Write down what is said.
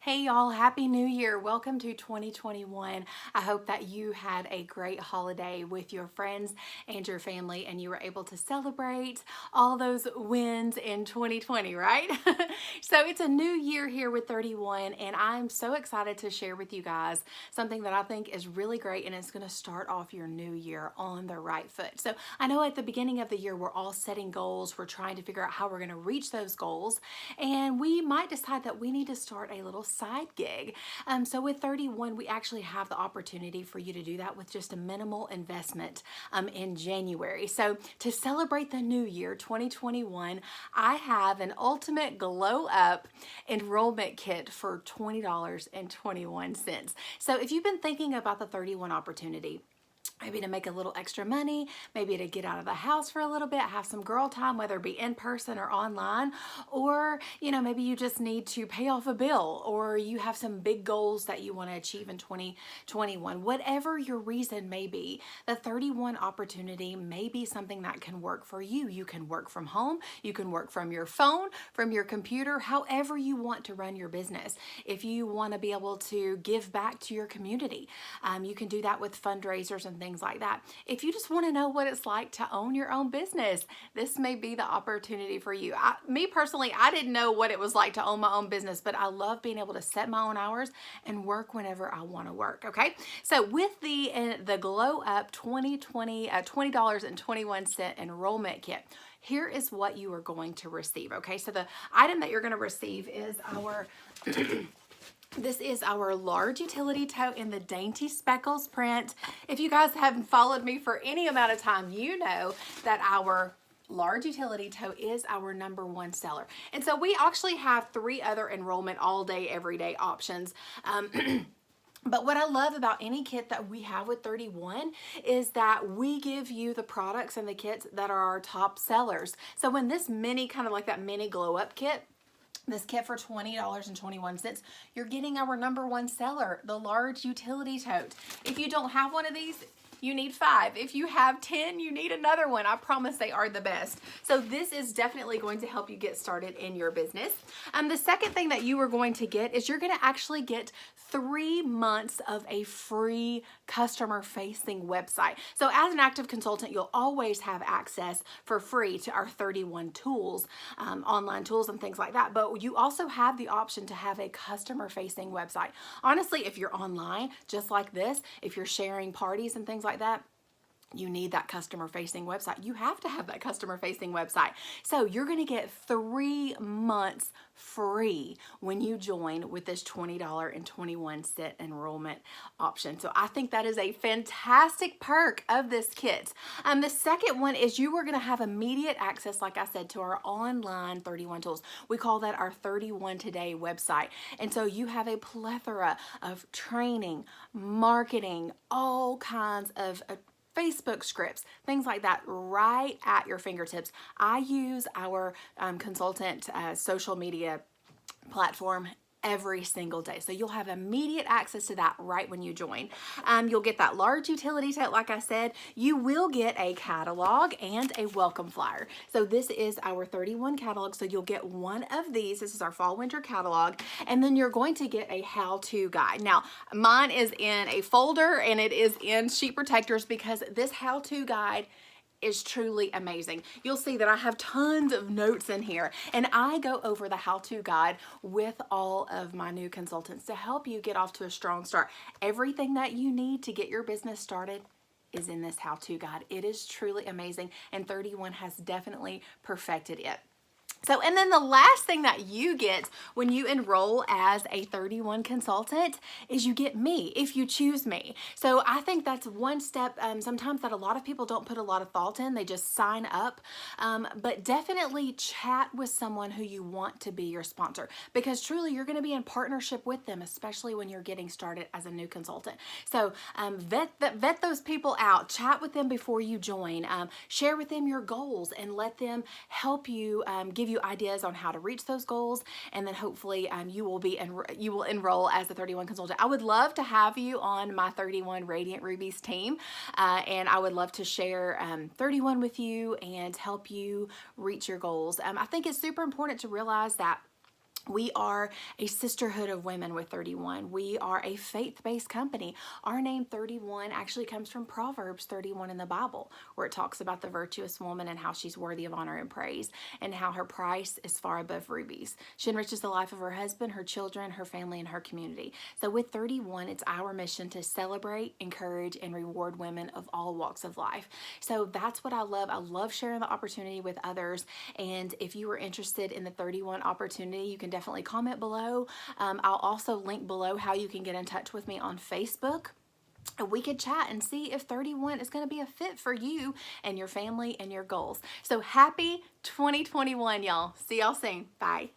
Hey y'all, Happy New Year. Welcome to 2021. I hope that you had a great holiday with your friends and your family and you were able to celebrate all those wins in 2020, right? So it's a new year here with 31 and I'm so excited to share with you guys something that I think is really great and it's going to start off your new year on the right foot. So I know at the beginning of the year we're all setting goals, we're trying to figure out how we're going to reach those goals, and we might decide that we need to start a little side gig. So with 31, we actually have the opportunity for you to do that with just a minimal investment in January. So to celebrate the new year, 2021, I have an ultimate glow up enrollment kit for $20.21. So if you've been thinking about the 31 opportunity, maybe to make a little extra money, maybe to get out of the house for a little bit, have some girl time, whether it be in person or online, or, maybe you just need to pay off a bill, or you have some big goals that you want to achieve in 2021. Whatever your reason may be, the 31 opportunity may be something that can work for you. You can work from home, you can work from your phone, from your computer, however you want to run your business. If you want to be able to give back to your community, you can do that with fundraisers and things like that. If you just want to know what it's like to own your own business, this may be the opportunity for you. Me personally, I didn't know what it was like to own my own business, but I love being able to set my own hours and work whenever I want to work. Okay, so with the Glow Up 2020 $20.21 enrollment kit, here is what you are going to receive. Okay, so the item that you're going to receive is our this is our large utility tote in the Dainty Speckles print. If you guys haven't followed me for any amount of time, you know that our large utility tote is our #1 seller. And so we actually have 3 other enrollment all day, everyday options. But what I love about any kit that we have with 31 is that we give you the products and the kits that are our top sellers. So when this mini, kind of like that mini glow up kit, this kit for $20.21, you're getting our #1 seller, the large utility tote. If you don't have one of these, you need 5. If you have 10, you need another one. I promise they are the best. So this is definitely going to help you get started in your business. The second thing that you are going to get is you're going to actually get 3 months of a free customer-facing website. So as an active consultant, you'll always have access for free to our 31 tools, online tools and things like that. But you also have the option to have a customer-facing website. Honestly, if you're online, just like this, if you're sharing parties and things like that, you need that customer-facing website. You have to have that customer-facing website. So you're going to get 3 months free when you join with this $20.21 enrollment option. So I think that is a fantastic perk of this kit. The second one is you are going to have immediate access, like I said, to our online 31 tools. We call that our 31 Today website. And so you have a plethora of training, marketing, all kinds of Facebook scripts, things like that, right at your fingertips. I use our consultant social media platform every single day. So you'll have immediate access to that right when you join. You'll get that large utility tote, like I said. You will get a catalog and a welcome flyer. So this is our 31 catalog. So you'll get one of these. This is our fall winter catalog. And then you're going to get a how-to guide. Now, mine is in a folder and it is in sheet protectors because this how-to guide is truly amazing. You'll see that I have tons of notes in here and I go over the how-to guide with all of my new consultants to help you get off to a strong start. Everything that you need to get your business started is in this how-to guide. It is truly amazing and 31 has definitely perfected it. So, and then the last thing that you get when you enroll as a 31 consultant is you get me, if you choose me. So I think that's one step sometimes that a lot of people don't put a lot of thought in. They just sign up, but definitely chat with someone who you want to be your sponsor, because truly you're going to be in partnership with them, especially when you're getting started as a new consultant. So vet those people out, chat with them before you join, share with them your goals and let them help you give you ideas on how to reach those goals, and then hopefully you will enroll as a 31 consultant. I would love to have you on my 31 Radiant Rubies team, and I would love to share 31 with you and help you reach your goals. I think it's super important to realize that We are a sisterhood of women with 31. We are a faith-based company. Our name 31 actually comes from Proverbs 31 in the Bible, where it talks about the virtuous woman and how she's worthy of honor and praise, and how her price is far above rubies. She enriches the life of her husband, her children, her family, and her community. So with 31, it's our mission to celebrate, encourage, and reward women of all walks of life. So that's what I love. I love sharing the opportunity with others. And if you are interested in the 31 opportunity, you can definitely comment below. I'll also link below how you can get in touch with me on Facebook. And we could chat and see if 31 is going to be a fit for you and your family and your goals. So happy 2021, y'all. See y'all soon. Bye.